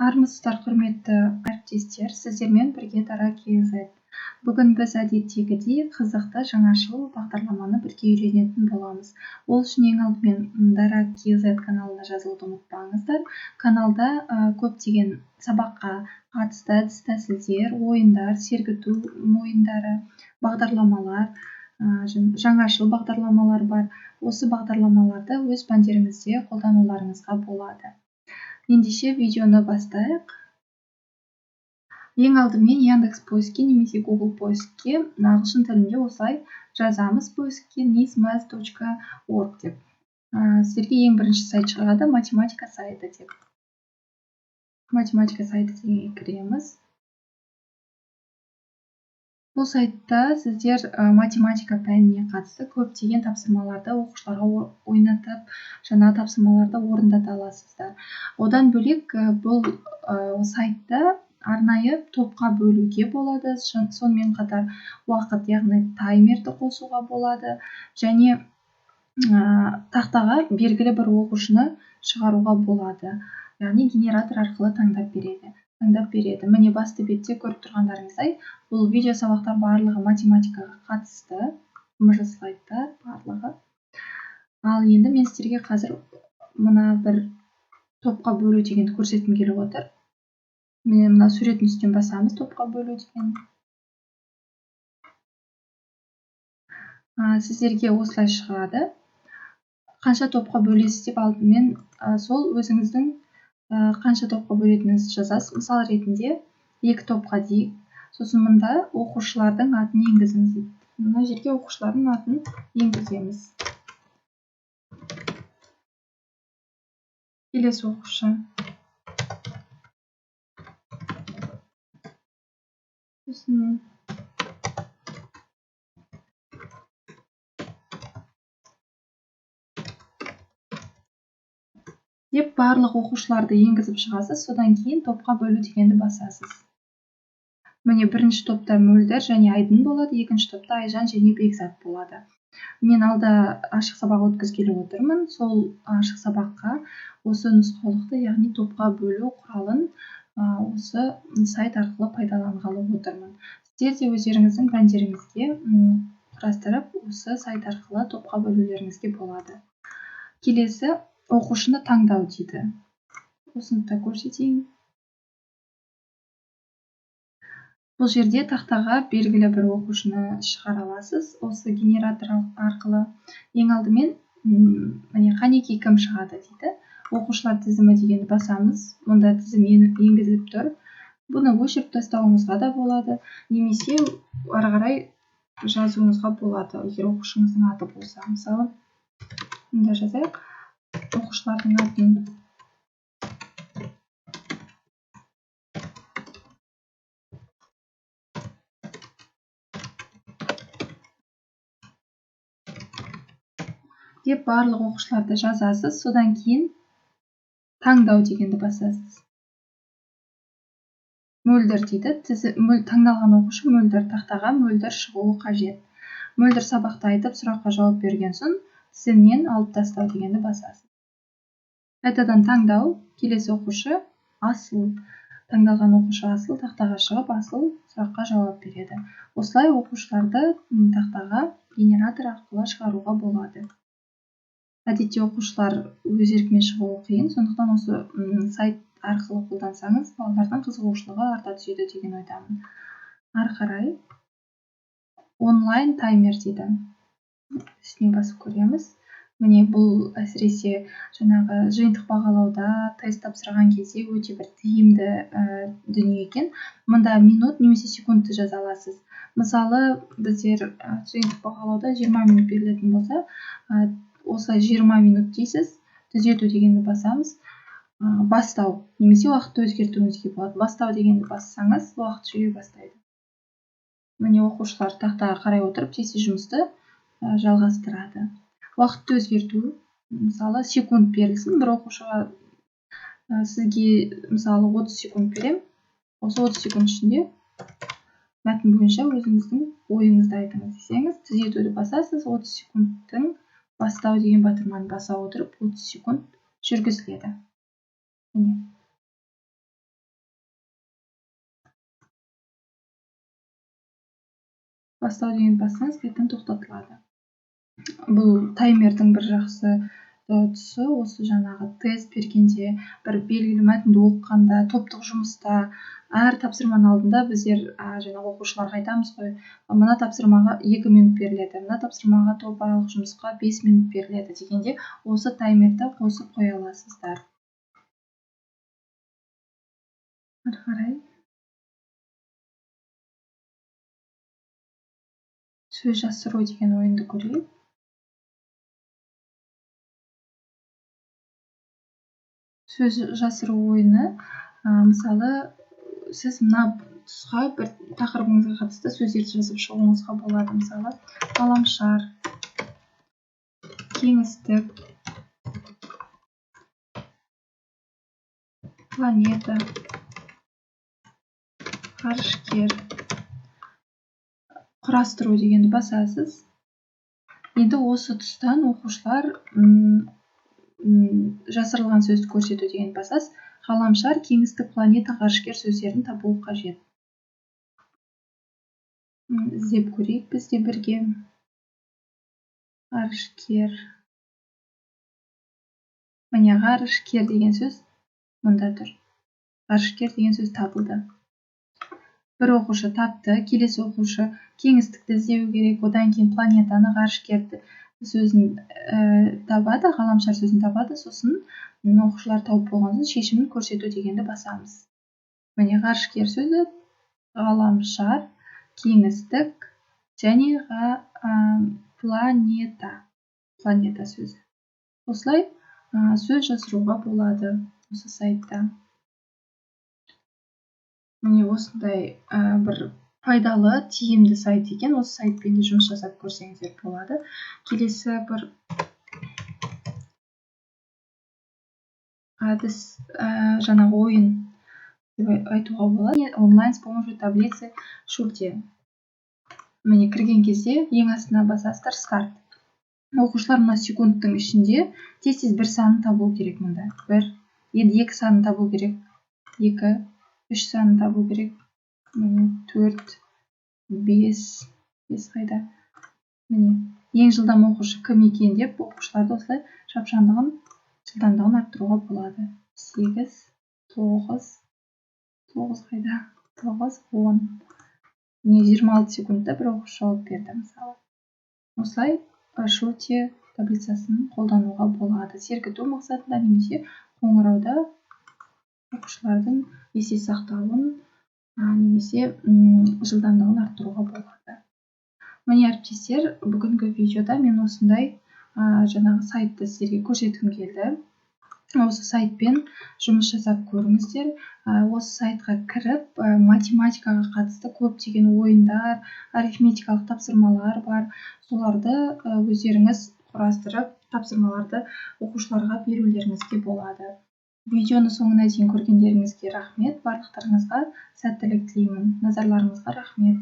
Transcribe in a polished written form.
Армысыздар, құрметті әріптестер, сіздермен бірге Дара KZ. Бүгін біз әдеттегідей қызықты жаңашыл бағдарламаны бірге үйренетін боламыз. Ол үшін ең алдымен Дара KZ каналына жазылуды ұмытпаңыздар. Каналда көптеген сабаққа қатысты әдіс-тәсілдер, ойындар, сергіту ойындары, бағдарламалар, жаңашыл бағдарламалар бар. Осы бағдарламаларды өз пәндеріңізде қолдануларыңызға болады. Ендеше видеоны бастайық. Ең алдымен Яндекс поиске немесе Google поиске ағылшын тілінде осылай жазамыз поиске nismath.org деп. Сіздерге ең бірінші сайт шығады, математика сайты деп. Математика сайты дегенге кіреміз. Бұл сайтта сіздер математика пәніне қатысты көптеген тапсырмаларды оқушыларға ойнатып, жаңа тапсырмаларды орындата аласыздар. Одан бөлек бұл сайтта арнайы топқа бөлуге болады, сонымен қатар уақыт, яғни таймерді қосуға болады, және тақтаға белгілі бір оқушыны шығаруға болады, яғни генератор арқылы таңдап береді. Міне басты бетте көріп тұрғандарыңыздай, бұл видео сабақтар барлығы математикаға қатысты, мыжы слайдтар барлығы. Ал енді мен сіздерге қазір мына бір топқа бөлу дегенді көрсеткім келіп отыр. Міне мына суреттің үстінен басамыз, топқа бөлу деген. Сіздерге осылай шығады. Қанша топқа бөлесіз деп алдымен сол өзіңіздің қанша топқа бөлетініңізді жазасыз. Мысал ретінде 2 топқа дейік. Сосын мұнда оқушылардың атын енгізіңіз дейді. Мына жерге оқушылардың атын енгіземіз. Келесі оқушы. Сосын деп барлық оқушыларды енгізіп шығасыз, содан кейін топқа бөлу дегенді басасыз. Міне бірінші топта Мөлдір және Айдын болады, екінші топта Айжан және Бекзат болады. Мен алда ашық сабақ өткізгелі отырмын. Сол ашық сабаққа осы нұсқаулықты, яғни топқа бөлу құралын осы сайт арқылы пайдаланғалы отырмын. Сіздер де өздеріңіздің пәндеріңізге құрастырып, осы сайт арқылы топқа бөлулеріңізге болады. Келесі оқушыны таңдау дейді. Осыны да көрсетейін. Бұл жерде тақтаға белгілі бір оқушыны шығара аласыз. Осы генератор арқылы ең алдымен міне қанекей кім шығады дейді. Оқушылар тізімі дегенді басамыз. Мұнда тізім енгізіліп тұр. Бұны өшіріп тастауыңызға да болады, немесе ары қарай жазуыңызға болады, егер оқушыңыздың аты болса. Мысалы, мұнда жазайық. Оқушылардың атын деп барлық оқушыларды жазасыз, содан кейін таңдау дегенді басасыз. Мөлдір дейді. Таңдалған оқушы Мөлдір. Тақтаға Мөлдір шығуы қажет. Мөлдір сабақта айтып, сұраққа жауап берген соң тізімнен алып тастау дегенді басасыз. Қайтадан таңдау. Келесі оқушы Асыл. Таңдалған оқушы Асыл тақтаға шығып, Асыл сұраққа жауап береді. Осылай оқушыларды тақтаға генератор арқылы шығаруға болады. Әдетте оқушылар өз еркімен шығуы қиын, сондықтан осы сайт арқылы қолдансаңыз, балалардың қызығушылығы арта түседі деген ойдамын. Ары қарай онлайн таймер дейді. Үстіне басып көреміз. Міне бұл әсіресе жаңағы жиынтық бағалауда, тест тапсырған кезде өте бір тиімді дүние екен. Мұнда минут немесе секундты жаза аласыз. Мысалы, біздер жиынтық бағалауда 20 минут берілетін болса, осылай 20 минут дейсіз, түзету дегенді басамыз. Бастау, немесе уақытты өзгертуіңізге болады. Бастау дегенді бассаңыз, уақыт жүре бастайды. Міне оқушылар тақтаға қарай отырып, тиісті жұмысты жалғастырады. Уақытты өзгерту, мысалы, секунд берілсін. Бір оқушыға сізге, мысалы, 30 секунд берем. Осы 30 секунд ішінде мәтін бойынша өзіңіздің ойыңызды айтыңыз десеңіз, түзетуді басасыз. 30 секундтың бастау деген батырманы баса отырып, 30 секунд жүргізіледі. бастау дегенді бассаңыз қайтадан тоқтатылады. Бұл таймердің бір жақсы тұсы осы жаңағы тест бергенде, бір белгілі мәтінді оқығанда, топтық жұмыста, әр тапсырманың алдында біздер жаңағы оқушыларға айтамыз ғой, мына тапсырмаға 2 минут беріледі, мына тапсырмаға топаралық жұмысқа 5 минут беріледі дегенде осы таймерді қосып қоя аласыздар. Ары қарай сөз жасыру деген ойынды көрейік. Сөз жасыру ойыны, мысалы, сіз мына тұсқа бір тақырыбыңызға қатысты сөздерді жазып шығуыңызға болады. Мысалы, ғаламшар, кеңістік, планета, ғарышкер, құрастыру дегенді басасыз. Енді осы тұстан оқушылар жасырылған сөзді көрсету дегенді басасыз. Ғаламшар, кеңістік, планета, ғарышкер сөздерін табуы қажет. Іздеп көрейік біз де бірге. Ғарышкер. Міне, ғарышкер деген сөз мұнда тұр. Ғарышкер деген сөз табылды. Бір оқушы тапты, келесі оқушы кеңістікті іздеу керек, одан кейін планетаны, ғарышкерді сөзін табады, ғаламшар сөзін табады, сосын оқушылар тауып болған соң шешімін көрсету дегенді басамыз. Міне, ғарышкер сөзі, ғаламшар, кеңістік және планета сөзі. Осылай сөз жасыруға болады осы сайтта. Міне, осындай бір пайдалы, тиімді сайт екен. Осы сайтпен де жұмыс жасап көрсеңіздер болады. Келесі бір әдіс, жаңағы ойын деп айтуға болады. Онлайн с помощью таблицы Шульте. Міне, кірген кезде ең астына басасыздар старт. Оқушылар мына секундтың ішінде тез бір санын табу керек мұнда. 1, енді 2 санын табу керек. 2, 3 санын табу керек. 4, 5 қайда? Міне, ең жылдам оқушы кім екен деп оқушыларды осылай жылдамдығын арттыруға болады. 8, 9 қайда? 9, 10. 26 секундта бір оқушы жауап берді, мысалы. Осылай Шульте таблицасын қолдануға болады. Сергіту мақсатында немесе қоңырауда оқушылардың есте сақтауын немесе жылдамдығын арттыруға болады. Міне, әріптестер, бүгінгі видеода мен осындай жаңағы сайтты сіздерге көрсеткім келді. Осы сайтпен жұмыс жасап көріңіздер. Осы сайтқа кіріп, математикаға қатысты көптеген ойындар, арифметикалық тапсырмалар бар. Соларды өздеріңіз құрастырып, тапсырмаларды оқушыларға берулеріңізге болады. Видеоны соңына дейін көргендеріңізге рахмет. Барлықтарыңызға сәттілік тілеймін. Назарларыңызға рахмет.